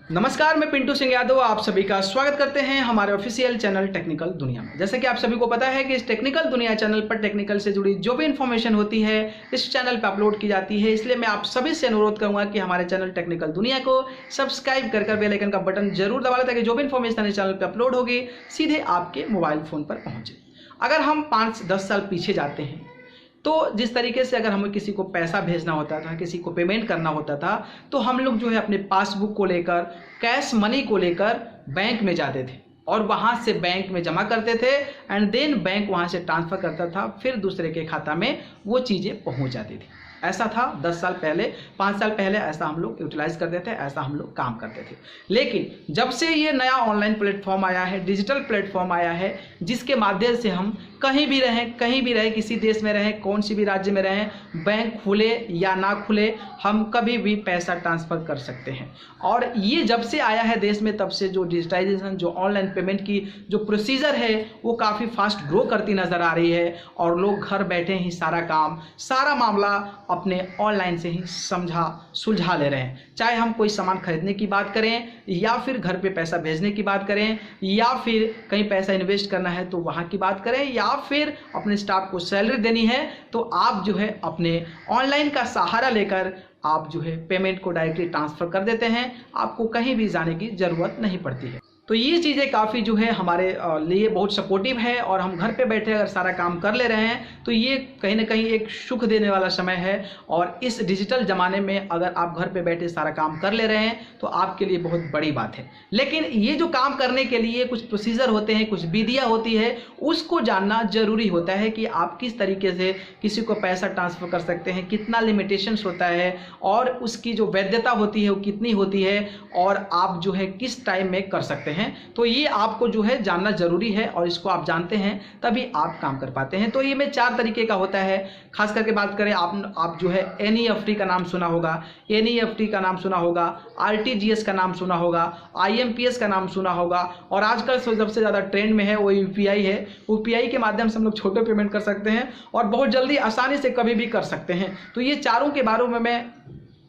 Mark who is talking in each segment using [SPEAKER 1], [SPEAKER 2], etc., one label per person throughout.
[SPEAKER 1] नमस्कार, मैं पिंटू सिंह यादव आप सभी का स्वागत करते हैं हमारे ऑफिशियल चैनल टेक्निकल दुनिया में। जैसे कि आप सभी को पता है कि इस टेक्निकल दुनिया चैनल पर टेक्निकल से जुड़ी जो भी इन्फॉर्मेशन होती है इस चैनल पर अपलोड की जाती है। इसलिए मैं आप सभी से अनुरोध करूंगा कि हमारे चैनल टेक्निकल दुनिया को सब्सक्राइब कर बेल आइकन का बटन जरूर दबा लें ताकि जो भी इन्फॉर्मेशन इस चैनल पर अपलोड होगी सीधे आपके मोबाइल फ़ोन पर पहुँचे। अगर हम 5-10 साल पीछे जाते हैं तो जिस तरीके से अगर हमें किसी को पैसा भेजना होता था, किसी को पेमेंट करना होता था, तो हम लोग जो है अपने पासबुक को लेकर, कैश मनी को लेकर बैंक में जाते थे और वहाँ से बैंक में जमा करते थे एंड देन बैंक वहाँ से ट्रांसफ़र करता था, फिर दूसरे के खाता में वो चीज़ें पहुँच जाती थी। ऐसा था 10 साल पहले, 5 साल पहले ऐसा हम लोग यूटिलाइज करते थे, ऐसा हम लोग काम करते थे। लेकिन जब से ये नया ऑनलाइन प्लेटफॉर्म आया है, डिजिटल प्लेटफॉर्म आया है, जिसके माध्यम से हम कहीं भी रहें, किसी देश में रहें, कौन सी भी राज्य में रहें, बैंक खुले या ना खुले, हम कभी भी पैसा ट्रांसफ़र कर सकते हैं। और ये जब से आया है देश में, तब से जो डिजिटाइजेशन, जो ऑनलाइन पेमेंट की जो प्रोसीजर है वो काफ़ी फास्ट ग्रो करती नज़र आ रही है और लोग घर बैठे ही सारा काम, सारा मामला अपने ऑनलाइन से ही सुलझा ले रहे हैं। चाहे हम कोई सामान खरीदने की बात करें या फिर घर पे पैसा भेजने की बात करें या फिर कहीं पैसा इन्वेस्ट करना है तो वहाँ की बात करें या फिर अपने स्टाफ को सैलरी देनी है, तो आप जो है अपने ऑनलाइन का सहारा लेकर आप जो है पेमेंट को डायरेक्टली ट्रांसफ़र कर देते हैं। आपको कहीं भी जाने की ज़रूरत नहीं पड़ती है। तो ये चीज़ें काफ़ी जो है हमारे लिए बहुत सपोर्टिव है और हम घर पे बैठे अगर सारा काम कर ले रहे हैं तो ये कहीं ना कहीं एक सुख देने वाला समय है। और इस डिजिटल ज़माने में अगर आप घर पे बैठे सारा काम कर ले रहे हैं तो आपके लिए बहुत बड़ी बात है। लेकिन ये जो काम करने के लिए कुछ प्रोसीजर होते हैं, कुछ विधियाँ होती है, उसको जानना ज़रूरी होता है कि आप किस तरीके से किसी को पैसा ट्रांसफ़र कर सकते हैं, कितना लिमिटेशंस होता है और उसकी जो वैधता होती है वो कितनी होती है और आप जो है किस टाइम में कर सकते हैं। तो ये आपको जो है जानना जरूरी है और इसको आप जानते हैं तभी आप काम कर पाते हैं। तो ये में 4 तरीके का होता है। खास करके बात करें आप जो है एनईएफटी का नाम सुना होगा, एनईएफटी का नाम सुना होगा, आरटीजीएस का नाम सुना होगा, आईएमपीएस का नाम सुना होगा और आजकल सबसे ज़्यादा ट्रेंड में है वो यूपीआई है। यूपीआई के माध्यम से हम लोग छोटे पेमेंट कर सकते हैं और बहुत जल्दी आसानी से कभी भी कर सकते हैं। तो ये चारों के बारे में मैं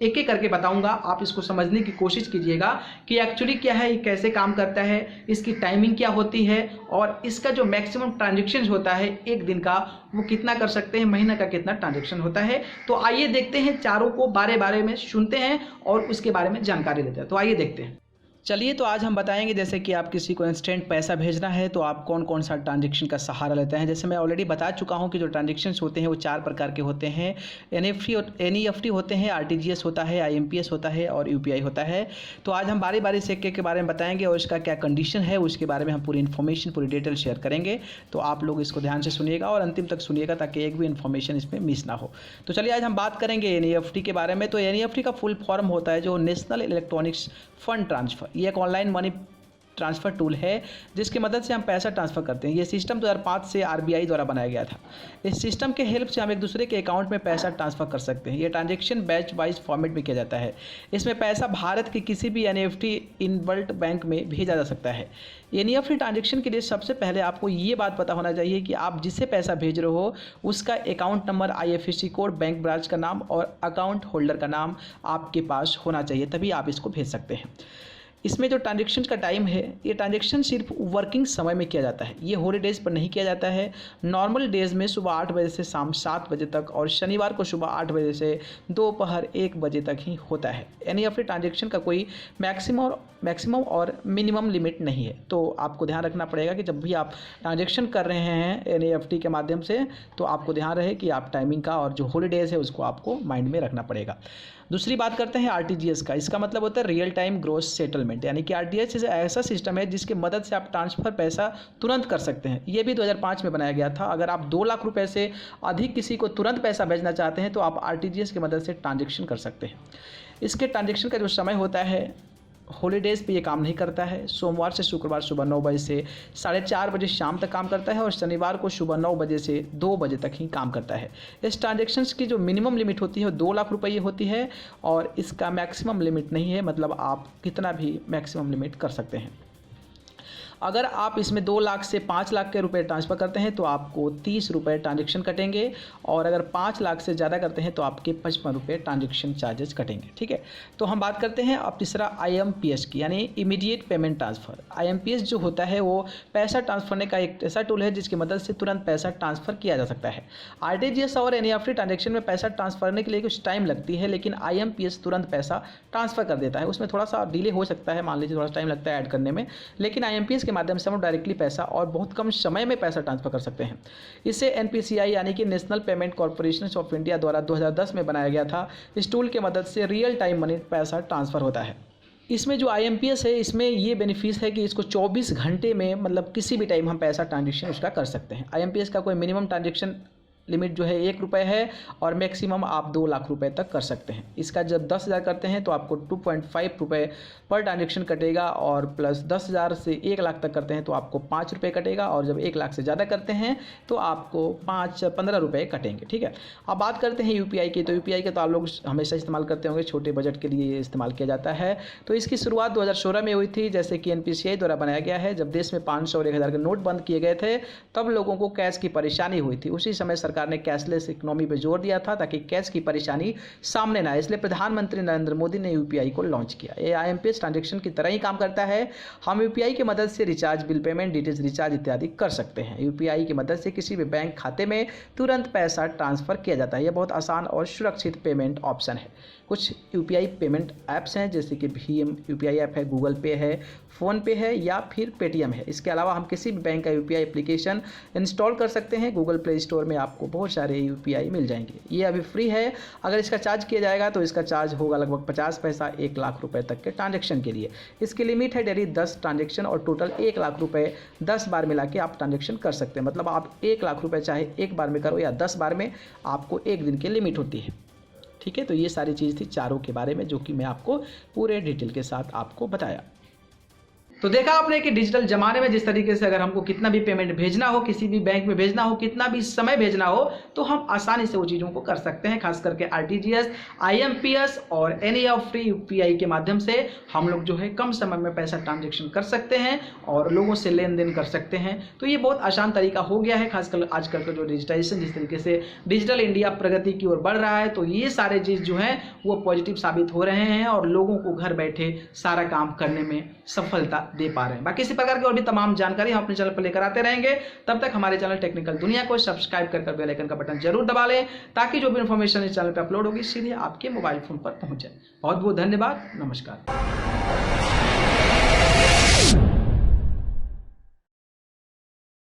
[SPEAKER 1] एक एक करके बताऊंगा, आप इसको समझने की कोशिश कीजिएगा कि एक्चुअली क्या है, ये कैसे काम करता है, इसकी टाइमिंग क्या होती है और इसका जो मैक्सिमम ट्रांजैक्शन होता है एक दिन का वो कितना कर सकते हैं, महीना का कितना ट्रांजैक्शन होता है। तो आइए देखते हैं, चारों को बारे में सुनते हैं और उसके बारे में जानकारी लेते हैं। तो आइए देखते हैं। चलिए, तो आज हम बताएंगे जैसे कि आप किसी को इंस्टेंट पैसा भेजना है तो आप कौन कौन सा ट्रांजैक्शन का सहारा लेते हैं। जैसे मैं ऑलरेडी बता चुका हूं कि जो ट्रांजैक्शंस होते हैं वो 4 प्रकार के होते हैं। एनईएफटी होते हैं, आरटीजीएस होता है, आईएमपीएस होता है और यूपीआई होता है। तो आज हम बारी से एक के बारे में बताएंगे और इसका क्या कंडीशन है उसके बारे में हम पूरी इन्फॉर्मेशन, पूरी डिटेल शेयर करेंगे। तो आप लोग इसको ध्यान से सुनिएगा और अंतिम तक सुनिएगा ताकि एक भी इन्फॉर्मेशन इसमें मिस ना हो। तो चलिए आज हम बात करेंगे एनईएफटी के बारे में। तो एनईएफटी का फुल फॉर्म होता है जो नेशनल इलेक्ट्रॉनिक्स फंड ट्रांसफ़र। ये एक ऑनलाइन मनी ट्रांसफ़र टूल है जिसकी मदद से हम पैसा ट्रांसफ़र करते हैं। ये सिस्टम 2005 से आरबीआई द्वारा बनाया गया था। इस सिस्टम के हेल्प से हम एक दूसरे के अकाउंट में पैसा ट्रांसफ़र कर सकते हैं। ये ट्रांजैक्शन बैच वाइज फॉर्मेट में किया जाता है। इसमें पैसा भारत के किसी भी एनईएफटी इनवल्ट बैंक में भेजा जा सकता है। एनईएफटी ट्रांजैक्शन के लिए सबसे पहले आपको ये बात पता होना चाहिए कि आप जिसे पैसा भेज रहे हो उसका account number, IFSC code, bank branch का नाम और अकाउंट होल्डर का नाम आपके पास होना चाहिए, तभी आप इसको भेज सकते हैं। इसमें जो ट्रांजैक्शन का टाइम है, ये ट्रांजैक्शन सिर्फ वर्किंग समय में किया जाता है। ये हॉलीडेज़ पर नहीं किया जाता है। नॉर्मल डेज़ में सुबह 8 बजे से शाम 7 बजे तक और शनिवार को सुबह 8 बजे से दोपहर 1 बजे तक ही होता है। एनईएफटी ट्रांजैक्शन का कोई मैक्सिमम और मिनिमम लिमिट नहीं है। तो आपको ध्यान रखना पड़ेगा कि जब भी आप ट्रांजैक्शन कर रहे हैं एनईएफटी के माध्यम से तो आपको ध्यान रहे कि आप टाइमिंग का और जो हॉलीडेज़ है उसको आपको माइंड में रखना पड़ेगा। दूसरी बात करते हैं आरटीजीएस का। इसका मतलब होता है रियल टाइम ग्रॉस सेटलमेंट, यानी कि आरटीजीएस ऐसा सिस्टम है जिसकी मदद से आप ट्रांसफ़र पैसा तुरंत कर सकते हैं। ये भी 2005 में बनाया गया था। अगर आप 2 लाख रुपए से अधिक किसी को तुरंत पैसा भेजना चाहते हैं तो आप आरटीजीएस की मदद से ट्रांजैक्शन कर सकते हैं। इसके ट्रांजैक्शन का जो समय होता है, हॉलीडेज़ पे ये काम नहीं करता है। सोमवार से शुक्रवार सुबह 9 बजे से 4:30 बजे शाम तक काम करता है और शनिवार को सुबह 9 बजे से 2 बजे तक ही काम करता है। इस ट्रांजैक्शंस की जो मिनिमम लिमिट होती है वो 2 लाख रुपये होती है और इसका मैक्सिमम लिमिट नहीं है, मतलब आप कितना भी मैक्सिमम लिमिट कर सकते हैं। अगर आप इसमें 2 लाख से 5 लाख के रुपए ट्रांसफ़र करते हैं तो आपको 30 रुपये ट्रांजेक्शन कटेंगे, और अगर 5 लाख से ज़्यादा करते हैं तो आपके 55 रुपये ट्रांजेक्शन चार्जेस कटेंगे। ठीक है, तो हम बात करते हैं अब तीसरा IMPS की, यानी इमीडिएट पेमेंट ट्रांसफ़र। IMPS जो होता है वो पैसा ट्रांसफर करने का एक ऐसा टूल है जिसकी मदद से तुरंत पैसा ट्रांसफ़र किया जा सकता है। RTGS और NEFT ट्रांजेक्शन में पैसा ट्रांसफर करने के लिए कुछ टाइम लगती है, लेकिन IMPS तुरंत पैसा ट्रांसफ़र कर देता है। उसमें थोड़ा सा डिले हो सकता है, मान लीजिए थोड़ा टाइम लगता है ऐड करने में, लेकिन IMPS के माध्यम से हम डायरेक्टली पैसा और बहुत कम समय में पैसा ट्रांसफ़र कर सकते हैं। इसे NPCI यानी कि national payment corporation of India द्वारा 2010 में बनाया गया था। इस टूल के मदद से रियल टाइम मनी पैसा ट्रांसफ़र होता है। इसमें जो IMPS है इसमें ये बेनिफिट है कि इसको 24 घंटे में, मतलब किसी भी टाइम हम पैसा ट्रांजेक्शन उसका कर सकते हैं। IMPS का कोई मिनिमम ट्रांजेक्शन लिमिट जो है 1 रुपये है, और मैक्सिमम आप 2 लाख रुपए तक कर सकते हैं। इसका जब 10,000 करते हैं तो आपको 2.5 रुपये पर ट्रांजेक्शन कटेगा, और प्लस 10,000 से 1 लाख तक करते हैं तो आपको 5 रुपये कटेगा, और जब 1 लाख से ज़्यादा करते हैं तो आपको 15 रुपये कटेंगे। ठीक है, अब बात करते हैं UPI की। तो UPI का तो आप लोग हमेशा इस्तेमाल करते होंगे, छोटे बजट के लिए इस्तेमाल किया जाता है। तो इसकी शुरुआत 2016 में हुई थी, जैसे कि NPCI द्वारा बनाया गया है। जब देश में 500 और 1000 के नोट बंद किए गए थे तब लोगों को कैश की परेशानी हुई थी। उसी समय सरकार ने कैशलेस इकोनॉमी पर जोर दिया था ताकि कैश की परेशानी सामने ना आए, इसलिए प्रधानमंत्री नरेंद्र मोदी ने UPI को लॉन्च किया। ये IMPS ट्रांजेक्शन की तरह ही काम करता है। हम UPI की मदद से recharge, bill payment, DTH recharge इत्यादि कर सकते हैं। UPI की मदद से किसी भी बैंक खाते में तुरंत पैसा ट्रांसफ़र किया जाता है। यह बहुत आसान और सुरक्षित पेमेंट ऑप्शन है। कुछ UPI पेमेंट ऐप्स हैं जैसे कि भीम UPI ऐप है, गूगल पे है, फ़ोनपे है या फिर पेटीएम है। इसके अलावा हम किसी भी बैंक का UPI एप्लीकेशन इंस्टॉल कर सकते हैं। गूगल प्ले स्टोर में आपको बहुत सारे UPI मिल जाएंगे। ये अभी फ्री है। अगर इसका चार्ज किया जाएगा तो इसका चार्ज होगा लगभग 50 पैसा 1 लाख रुपए तक के ट्रांजेक्शन के लिए। इसकी लिमिट है डेली 10 ट्रांजेक्शन, और टोटल 1 लाख रुपए 10 बार मिला के आप ट्रांजेक्शन कर सकते हैं। मतलब आप 1 लाख रुपए चाहे एक बार में करो या 10 बार में, आपको 1 दिन की लिमिट होती है। ठीक है, तो ये सारी चीज़ थी चारों के बारे में, जो कि मैं आपको पूरे डिटेल के साथ आपको बताया। तो देखा आपने कि डिजिटल ज़माने में जिस तरीके से अगर हमको कितना भी पेमेंट भेजना हो, किसी भी बैंक में भेजना हो, कितना भी समय भेजना हो, तो हम आसानी से वो चीज़ों को कर सकते हैं। खास करके RTGS, IMPS और NEFT UPI के माध्यम से हम लोग जो है कम समय में पैसा ट्रांजेक्शन कर सकते हैं और लोगों से लेन देन कर सकते हैं। तो ये बहुत आसान तरीका हो गया है। खासकर आजकल का जो डिजिटाइजेशन, जिस तरीके से डिजिटल इंडिया प्रगति की ओर बढ़ रहा है, तो ये सारे चीज़ जो हैं वो पॉजिटिव साबित हो रहे हैं और लोगों को घर बैठे सारा काम करने में सफलता दे पा रहे हैं। बाकी इसी प्रकार की और भी तमाम जानकारी हम अपने चैनल पर लेकर आते रहेंगे। तब तक हमारे चैनल टेक्निकल दुनिया को सब्सक्राइब कर बेल आइकन का बटन जरूर दबा लें, ताकि जो भी इन्फॉर्मेशन इस चैनल पर अपलोड होगी सीधे आपके मोबाइल फोन पर पहुंच जाए। बहुत बहुत धन्यवाद। नमस्कार।